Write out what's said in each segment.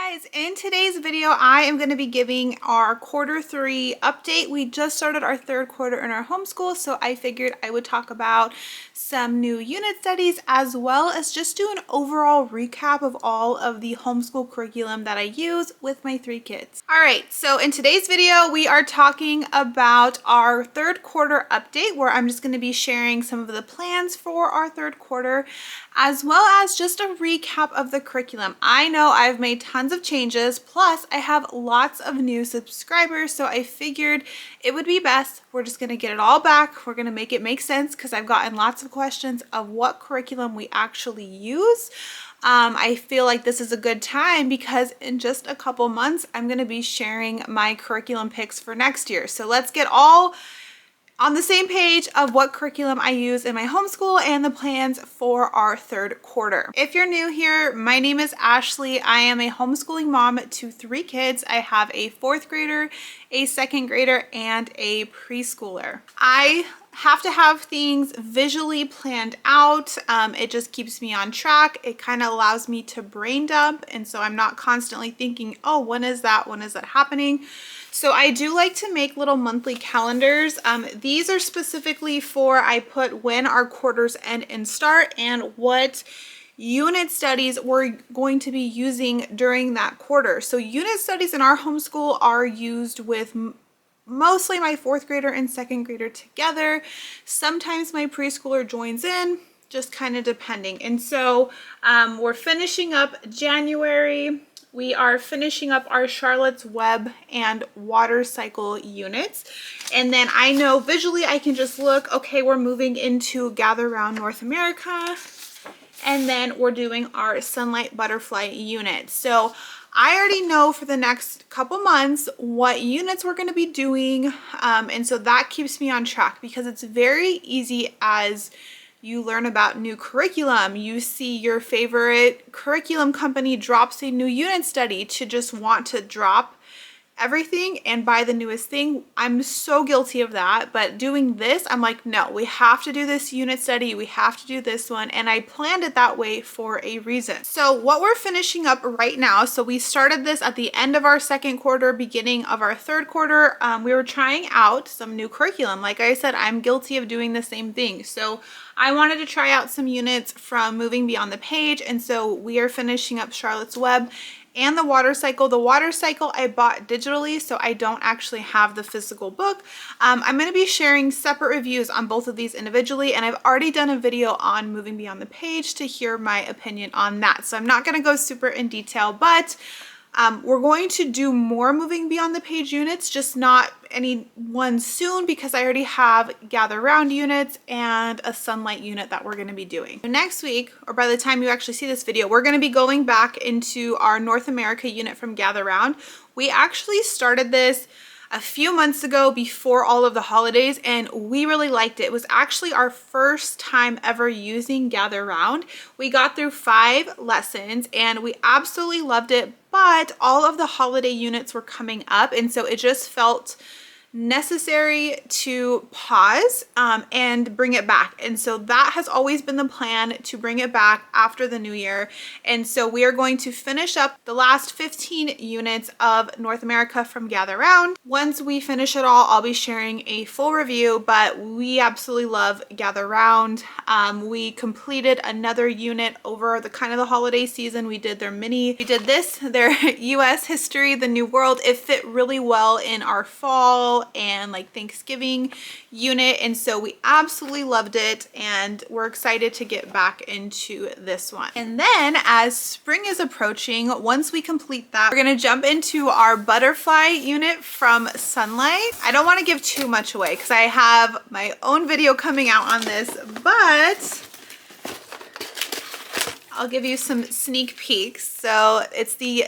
Guys, in today's video I am going to be giving our quarter 3 update. We just started our third quarter in our homeschool, so I figured I would talk about some new unit studies as well as just do an overall recap of all of the homeschool curriculum that I use with my 3 kids. Alright, so in today's video we are talking about our third quarter update, where I'm just going to be sharing some of the plans for our third quarter as well as just a recap of the curriculum. I know I've made tons of changes, plus I have lots of new subscribers, so I figured it would be best. We're just going to get it all back. We're going to make it make sense because I've gotten lots of questions of what curriculum we actually use. I feel like this is a good time because in just a couple months I'm going to be sharing my curriculum picks for next year. So let's get all on the same page of what curriculum I use in my homeschool and the plans for our third quarter. If you're new here, my name is Ashley. I am a homeschooling mom to 3 kids. I have a 4th grader, a 2nd grader, and a preschooler. I have to have things visually planned out. It just keeps me on track. It kind of allows me to brain dump, and so I'm not constantly thinking, oh, when is that happening? So I do like to make little monthly calendars. These are specifically for, I put when our quarters end and start and what unit studies we're going to be using during that quarter. So unit studies in our homeschool are used with mostly my 4th grader and 2nd grader together. Sometimes my preschooler joins in, just kind of depending. And so we're finishing up January. We are finishing up our Charlotte's Web and water cycle units. And then I know visually I can just look, okay, we're moving into Gather Round North America. And then we're doing our Sunlight Butterfly unit. So I already know for the next couple months what units we're going to be doing. And so that keeps me on track because it's very easy as you learn about new curriculum, you see your favorite curriculum company drops a new unit study to just want to drop everything and buy the newest thing. I'm so guilty of that, but doing this, I'm like, no, we have to do this unit study, we have to do this one, and I planned it that way for a reason. So what we're finishing up right now, so we started this at the end of our 2nd quarter, beginning of our 3rd quarter. We were trying out some new curriculum. Like I said, I'm guilty of doing the same thing. So I wanted to try out some units from Moving Beyond the Page, and so we are finishing up Charlotte's Web and the water cycle. The water cycle I bought digitally, so I don't actually have the physical book. I'm going to be sharing separate reviews on both of these individually, and I've already done a video on Moving Beyond the Page to hear my opinion on that. So I'm not going to go super in detail, but we're going to do more Moving Beyond the Page units, just not any one soon because I already have Gather Round units and a Sunlight unit that we're going to be doing. Next week, or by the time you actually see this video, we're going to be going back into our North America unit from Gather Round. We actually started this a few months ago before all of the holidays, and we really liked it. It was actually our first time ever using Gather Round. We got through 5 lessons and we absolutely loved it, but all of the holiday units were coming up, and so it just felt necessary to pause and bring it back. And so that has always been the plan, to bring it back after the new year. And so we are going to finish up the last 15 units of North America from Gather Round. Once we finish it all, I'll be sharing a full review, but we absolutely love Gather Round. We completed another unit over the kind of the holiday season. We did their US history, the new world. It fit really well in our fall and like Thanksgiving unit, and so we absolutely loved it, and we're excited to get back into this one. And then as spring is approaching, once we complete that, we're going to jump into our butterfly unit from Sunlight. I don't want to give too much away because I have my own video coming out on this, but I'll give you some sneak peeks. So it's the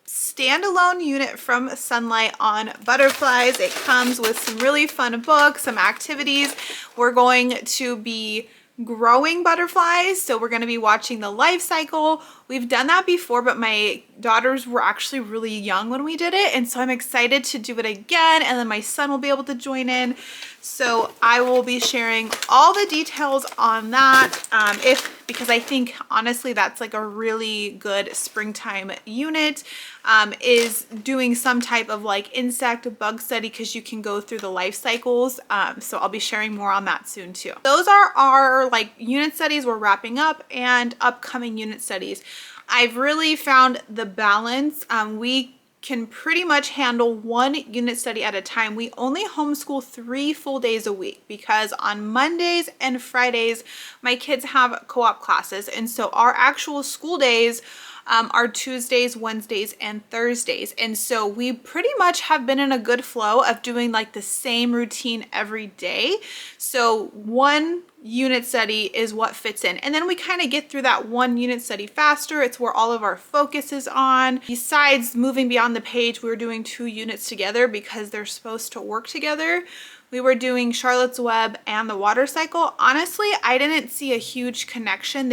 standalone unit from Sunlight on butterflies. It comes with some really fun books, some activities. We're going to be growing butterflies, so we're going to be watching the life cycle. We've done that before, but my daughters were actually really young when we did it. And so I'm excited to do it again. And then my son will be able to join in. So I will be sharing all the details on that. Because I think honestly, that's like a really good springtime unit, is doing some type of like insect bug study, because you can go through the life cycles. So I'll be sharing more on that soon too. Those are our like unit studies we're wrapping up and upcoming unit studies. I've really found the balance. We can pretty much handle one unit study at a time. We only homeschool 3 full days a week, because on Mondays and Fridays, my kids have co-op classes. And so our actual school days are Tuesdays, Wednesdays, and Thursdays. And so we pretty much have been in a good flow of doing like the same routine every day. So one unit study is what fits in. And then we kind of get through that one unit study faster. It's where all of our focus is on. Besides moving beyond the page, we were doing 2 units together because they're supposed to work together. We were doing Charlotte's Web and the water cycle. Honestly, I didn't see a huge connection.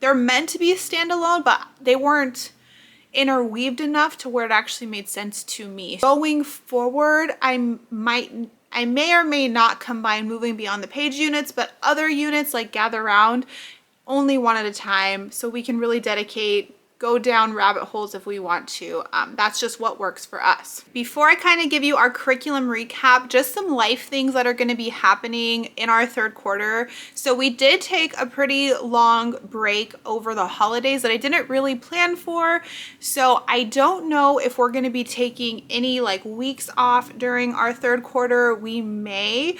They're meant to be standalone, but they weren't interweaved enough to where it actually made sense to me. Going forward, I may or may not combine moving beyond the page units, but other units like gather round, only one at a time, so we can really go down rabbit holes if we want to. That's just what works for us. Before I kind of give you our curriculum recap, just some life things that are going to be happening in our 3rd quarter. So we did take a pretty long break over the holidays that I didn't really plan for. So I don't know if we're going to be taking any like weeks off during our 3rd quarter. We may.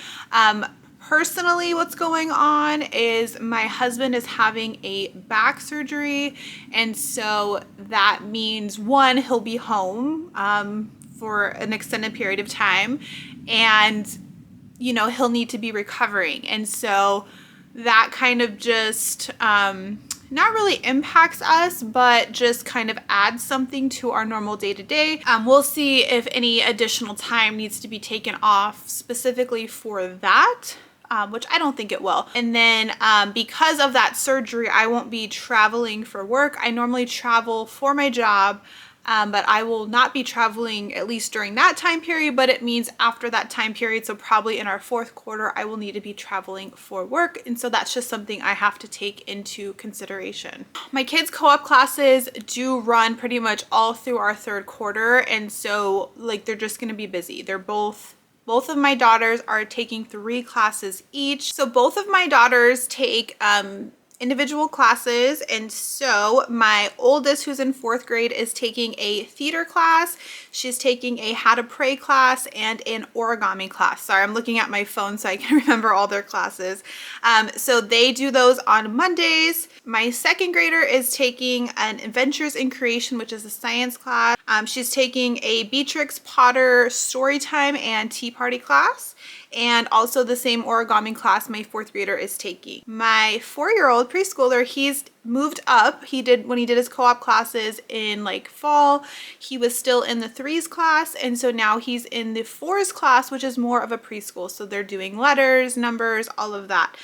Personally, what's going on is my husband is having a back surgery, and so that means one, he'll be home for an extended period of time, and he'll need to be recovering. And so that kind of just not really impacts us, but just kind of adds something to our normal day-to-day. We'll see if any additional time needs to be taken off specifically for that. Which I don't think it will. And then because of that surgery, I won't be traveling for work. I normally travel for my job, but I will not be traveling at least during that time period, but it means after that time period, so probably in our 4th quarter, I will need to be traveling for work. And so that's just something I have to take into consideration. My kids' co-op classes do run pretty much all through our 3rd quarter. And so like, they're just gonna be busy. Both of my daughters are taking 3 classes each. So both of my daughters take individual classes. And so my oldest, who's in 4th grade, is taking a theater class. She's taking a how to pray class and an origami class. Sorry, I'm looking at my phone so I can remember all their classes. So they do those on Mondays. My 2nd grader is taking an Adventures in Creation, which is a science class. She's taking a Beatrix Potter Storytime and Tea Party class. And also the same origami class my 4th grader is taking. My 4-year-old preschooler, he's moved up. When he did his co-op classes in like fall, he was still in the 3s class. And so now he's in the 4s class, which is more of a preschool. So they're doing letters, numbers, all of that.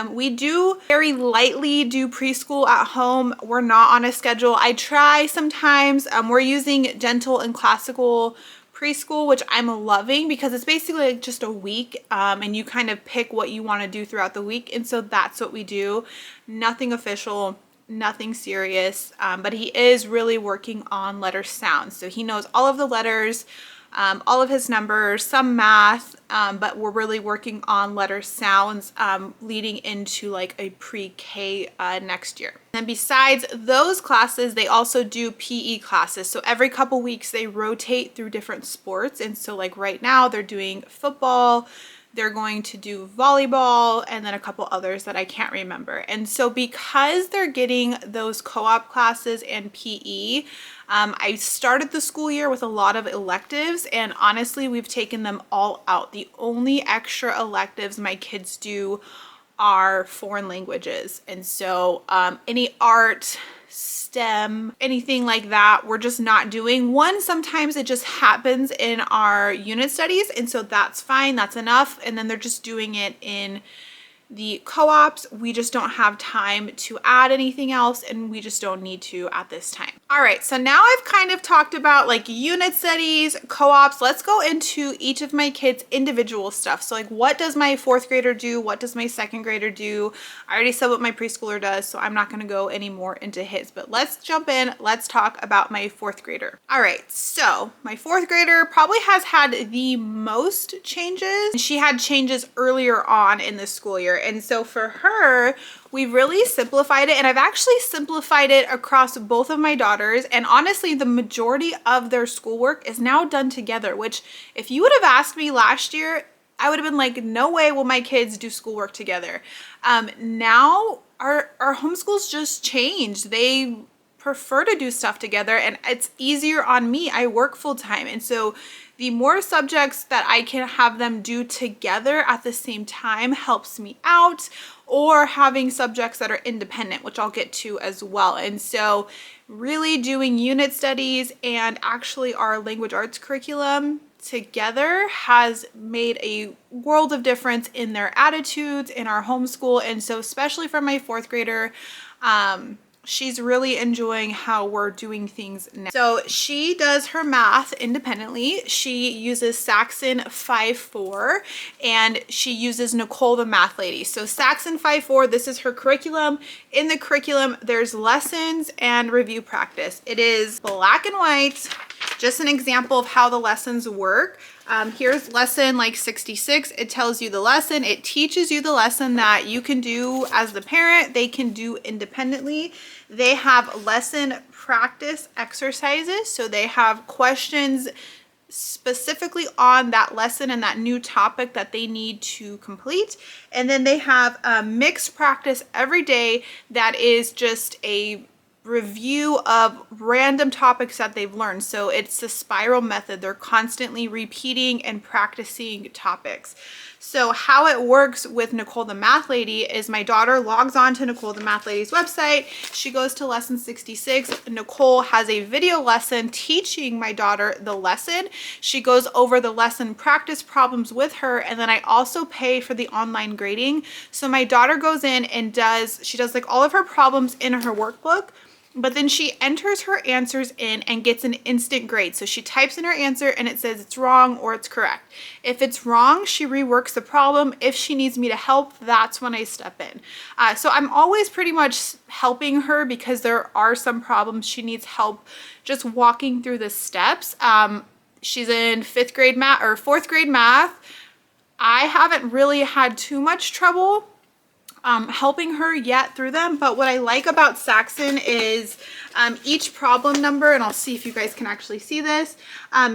We do very lightly do preschool at home. We're not on a schedule. I try sometimes. We're using gentle and classical preschool, which I'm loving, because it's basically like just a week, and you kind of pick what you want to do throughout the week. And so that's what we do. Nothing official, nothing serious, but he is really working on letter sounds. So he knows all of the letters, all of his numbers, some math, but we're really working on letter sounds leading into like a pre-K next year. And besides those classes, they also do PE classes. So every couple weeks they rotate through different sports. And so like right now they're doing football, they're going to do volleyball, and then a couple others that I can't remember. And so because they're getting those co-op classes and PE, I started the school year with a lot of electives, and honestly, we've taken them all out. The only extra electives my kids do are foreign languages. And so any art, STEM, anything like that, we're just not doing. One, sometimes it just happens in our unit studies, and so that's fine, that's enough. And then they're just doing it in the co-ops, we just don't have time to add anything else, and we just don't need to at this time. All right, so now I've kind of talked about like unit studies, co-ops. Let's go into each of my kids' individual stuff. So like, what does my 4th grader do? What does my 2nd grader do? I already said what my preschooler does, so I'm not gonna go any more into his, but let's jump in. Let's talk about my 4th grader. All right, so my 4th grader probably has had the most changes. She had changes earlier on in the school year. And so for her, we really simplified it, and I've actually simplified it across both of my daughters, and honestly the majority of their schoolwork is now done together, which if you would have asked me last year, I would have been like, no way will my kids do schoolwork together. Now our homeschools just changed. They prefer to do stuff together, and it's easier on me. I work full time, and so the more subjects that I can have them do together at the same time helps me out, or having subjects that are independent, which I'll get to as well. And so really doing unit studies and actually our language arts curriculum together has made a world of difference in their attitudes in our homeschool. And so especially for my 4th grader, she's really enjoying how we're doing things now. So she does her math independently. She uses Saxon 5.4 and she uses Nicole the Math Lady. So Saxon 5.4, this is her curriculum. In the curriculum, there's lessons and review practice. It is black and white, just an example of how the lessons work. Here's lesson like 66. It tells you the lesson. It teaches you the lesson that you can do as the parent, they can do independently. They have lesson practice exercises. So they have questions specifically on that lesson and that new topic that they need to complete. And then they have a mixed practice every day that is just a review of random topics that they've learned. So it's the spiral method. They're constantly repeating and practicing topics. So how it works with Nicole the Math Lady is my daughter logs on to Nicole the Math Lady's website. She goes to lesson 66. Nicole has a video lesson teaching my daughter the lesson. She goes over the lesson practice problems with her, and then I also pay for the online grading. So my daughter goes in and she does like all of her problems in her workbook, but then she enters her answers in and gets an instant grade. So she types in her answer and it says it's wrong or it's correct. If it's wrong, she reworks the problem. If she needs me to help, that's when I step in. So I'm always pretty much helping her because there are some problems she needs help just walking through the steps. She's in 5th grade math or 4th grade math. I haven't really had too much trouble helping her yet through them, but what I like about Saxon is each problem number, and I'll see if you guys can actually see this,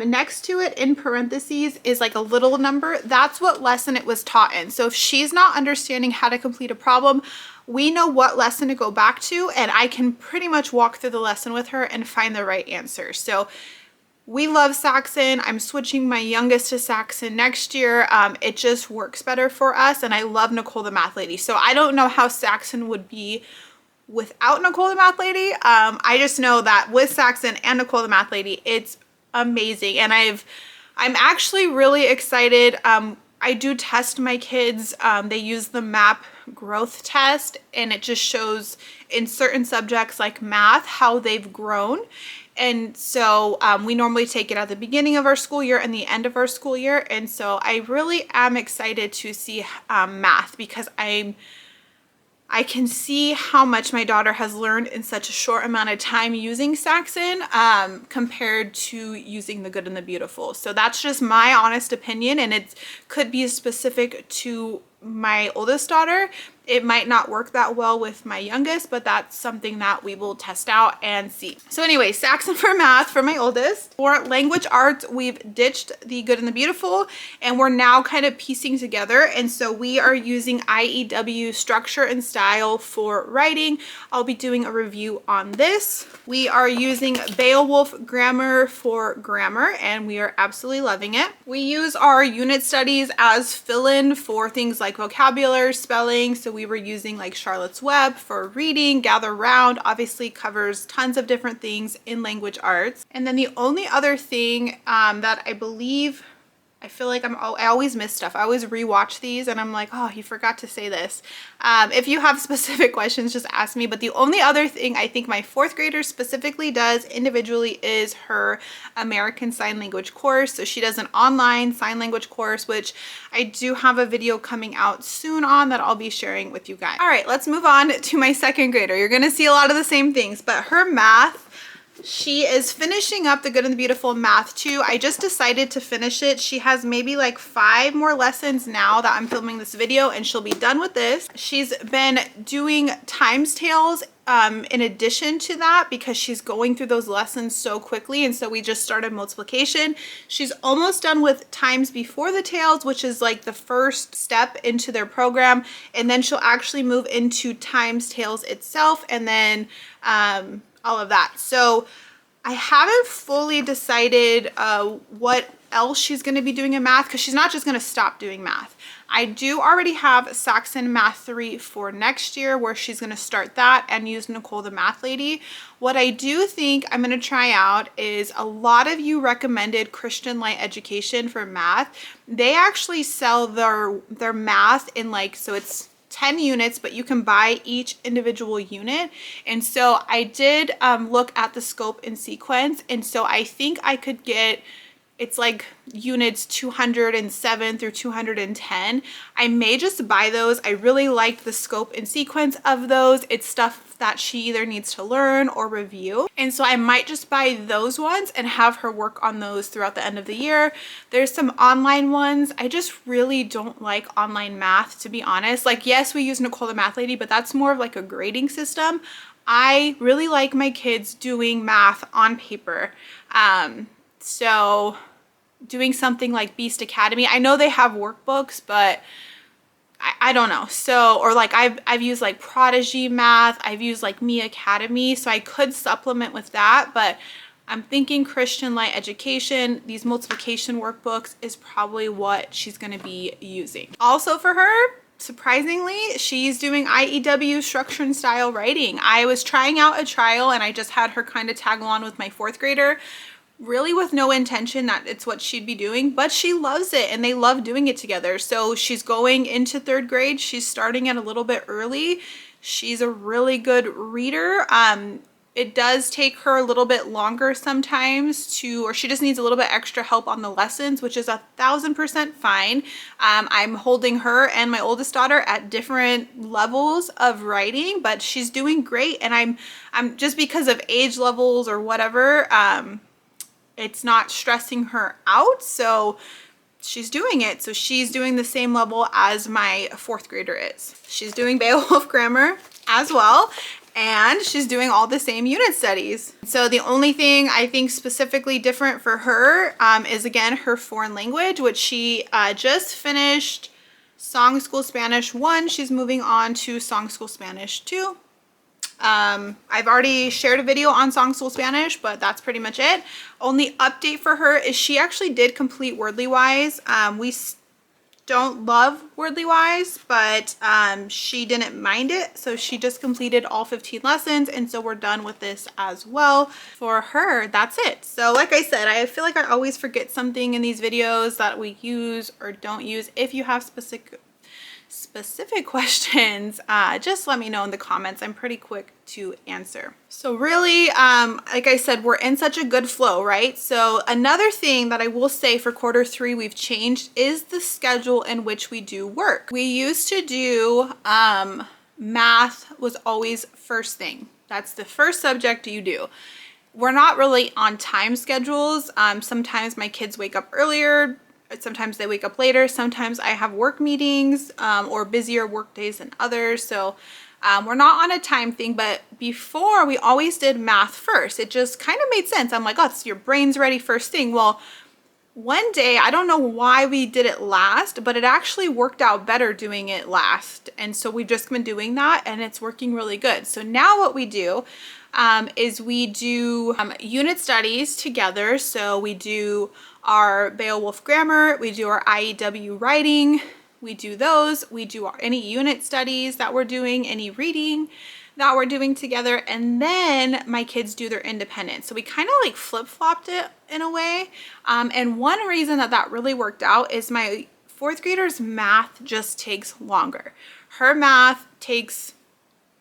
next to it in parentheses is like a little number. That's what lesson it was taught in. So if she's not understanding how to complete a problem, we know what lesson to go back to, and I can pretty much walk through the lesson with her and find the right answer. So we love Saxon. I'm switching my youngest to Saxon next year. It just works better for us, and I love Nicole the Math Lady. So I don't know how Saxon would be without Nicole the Math Lady. I just know that with Saxon and Nicole the Math Lady, it's amazing. And I'm actually really excited. I do test my kids. They use the MAP growth test, and it just shows in certain subjects like math how they've grown. And so we normally take it at the beginning of our school year and the end of our school year. And so I really am excited to see math because I can see how much my daughter has learned in such a short amount of time using Saxon compared to using the Good and the Beautiful. So that's just my honest opinion, and it could be specific to my oldest daughter. It might not work that well with my youngest, but that's something that we will test out and see. So anyway, Saxon for math for my oldest. For language arts, we've ditched the Good and the Beautiful, and we're now kind of piecing together. And so we are using IEW structure and style for writing. I'll be doing a review on this. We are using Beowulf grammar for grammar, and we are absolutely loving it. We use our unit studies as fill-in for things like vocabulary, spelling. So we were using like Charlotte's Web for reading. Gather Round obviously covers tons of different things in language arts. And then the only other thing that I believe I feel like I always miss stuff. I always rewatch these and I'm like, oh, you forgot to say this. If you have specific questions, just ask me. But the only other thing I think my fourth grader specifically does individually is her American Sign Language course. So she does an online sign language course, which I do have a video coming out soon on that I'll be sharing with you guys. All right, let's move on to my second grader. You're gonna see a lot of the same things, but her math, she is finishing up the Good and the Beautiful Math 2. I just decided to finish it. She has maybe like 5 more lessons now that I'm filming this video, and she'll be done with this. She's been doing times tables in addition to that because she's going through those lessons so quickly, and so we just started multiplication. She's almost done with times before the tails, which is like the first step into their program, and then she'll actually move into times tails itself, and then all of that. So I haven't fully decided what else she's going to be doing in math, because she's not just going to stop doing math. I do already have Saxon Math 3 for next year, where she's going to start that and use Nicole the Math Lady. What I do think I'm going to try out is, a lot of you recommended Christian Light Education for math. They actually sell their math in like, so it's 10 units, but you can buy each individual unit. And so I did look at the scope and sequence, and so I think I could get, it's like units 207 through 210. I may just buy those. I really liked the scope and sequence of those. It's stuff that she either needs to learn or review. And so I might just buy those ones and have her work on those throughout the end of the year. There's some online ones. I just really don't like online math, to be honest. Like, yes, we use Nicole the Math Lady, but that's more of like a grading system. I really like my kids doing math on paper. So doing something like Beast Academy, I know they have workbooks, but I don't know. So, or like I've used like Prodigy Math, I've used like Me Academy, so I could supplement with that, but I'm thinking Christian Light Education, these multiplication workbooks, is probably what she's going to be using. Also for her, surprisingly, she's doing IEW structure and style writing. I was trying out a trial and I just had her kind of tag along with my fourth grader, really with no intention that it's what she'd be doing, but she loves it and they love doing it together. So she's going into third grade. She's starting it a little bit early. She's a really good reader. It does take her a little bit longer sometimes or she just needs a little bit extra help on the lessons, which is 1000% fine. I'm holding her and my oldest daughter at different levels of writing, but she's doing great. And I'm just, because of age levels or whatever, it's not stressing her out, so she's doing it. So she's doing the same level as my fourth grader is. She's doing Beowulf grammar as well, and she's doing all the same unit studies. So the only thing I think specifically different for her is, again, her foreign language, which she just finished Song School Spanish 1. She's moving on to Song School Spanish 2. I've already shared a video on Song School Spanish, but that's pretty much it. Only update for her is she actually did complete Wordly Wise. We don't love Wordly Wise, but she didn't mind it, so she just completed all 15 lessons, and so we're done with this as well. For her, that's it. So like I said, I feel like I always forget something in these videos that we use or don't use. If you have specific questions, just let me know in the comments. I'm pretty quick to answer. So really, like I said, we're in such a good flow, right? So another thing that I will say for quarter 3 we've changed is the schedule in which we do work. We used to do math was always first thing. That's the first subject you do. We're not really on time schedules. Sometimes my kids wake up earlier, sometimes they wake up later, sometimes I have work meetings or busier work days than others. So we're not on a time thing, but before we always did math first. It just kind of made sense. I'm like, oh, it's your brain's ready first thing. Well, one day, I don't know why we did it last, but it actually worked out better doing it last. And so we've just been doing that and it's working really good. So now what we do is we do unit studies together. So we do our Beowulf grammar, we do our IEW writing, we do those, we do any unit studies that we're doing, any reading. that we're doing together, and then my kids do their independent. So we kind of like flip-flopped it in a way. And one reason that that really worked out is my fourth grader's math just takes longer. Her math takes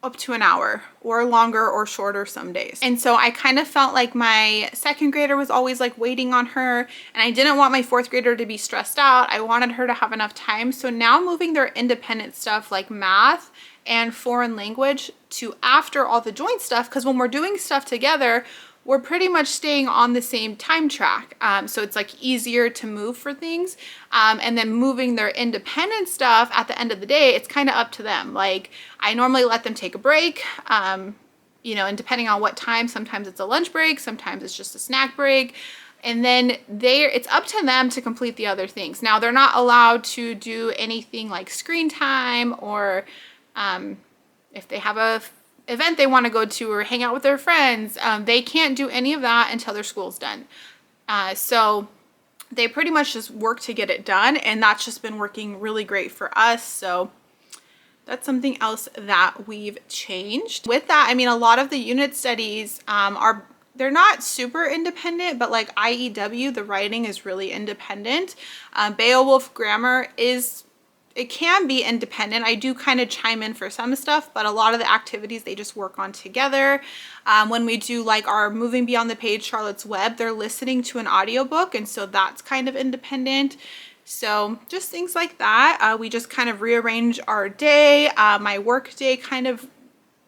up to an hour or longer or shorter some days. And so I kind of felt like my second grader was always like waiting on her, and I didn't want my fourth grader to be stressed out. I wanted her to have enough time. So now moving their independent stuff like math and foreign language to after all the joint stuff, because when we're doing stuff together, we're pretty much staying on the same time track. So it's like easier to move for things. And then moving their independent stuff at the end of the day, it's kind of up to them. Like I normally let them take a break, you know, and depending on what time, sometimes it's a lunch break, sometimes it's just a snack break. And then it's up to them to complete the other things. Now they're not allowed to do anything like screen time, or if they have a event they want to go to or hang out with their friends, they can't do any of that until their school's done. So they pretty much just work to get it done, and that's just been working really great for us. So that's something else that we've changed. With that, I mean, a lot of the unit studies they're not super independent, but like IEW, the writing is really independent. Beowulf grammar it can be independent. I do kind of chime in for some stuff, but a lot of the activities they just work on together. When we do like our Moving Beyond the Page, Charlotte's Web, they're listening to an audiobook, and so that's kind of independent. So just things like that. We just kind of rearrange our day. My work day kind of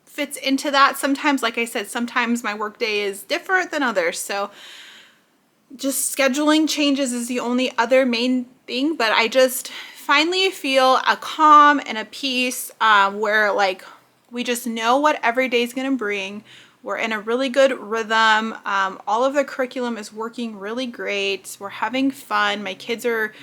fits into that. Sometimes, like I said, sometimes my work day is different than others. So just scheduling changes is the only other main thing, but I just finally feel a calm and a peace where like we just know what every day is going to bring. We're in a really good rhythm. All of the curriculum is working really great. We're having fun. My kids are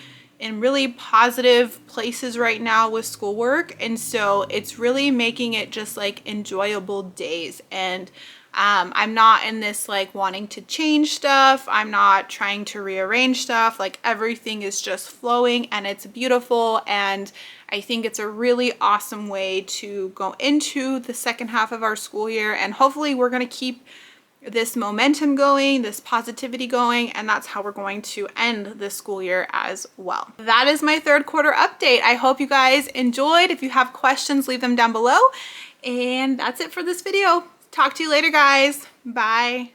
in really positive places right now with schoolwork, and so it's really making it just like enjoyable days. And I'm not in this like wanting to change stuff. I'm not trying to rearrange stuff. Like everything is just flowing, and it's beautiful. And I think it's a really awesome way to go into the second half of our school year. And hopefully we're going to keep this momentum going, this positivity going, and that's how we're going to end this school year as well. That is my third quarter update. I hope you guys enjoyed. If you have questions, leave them down below. And that's it for this video. Talk to you later, guys. Bye.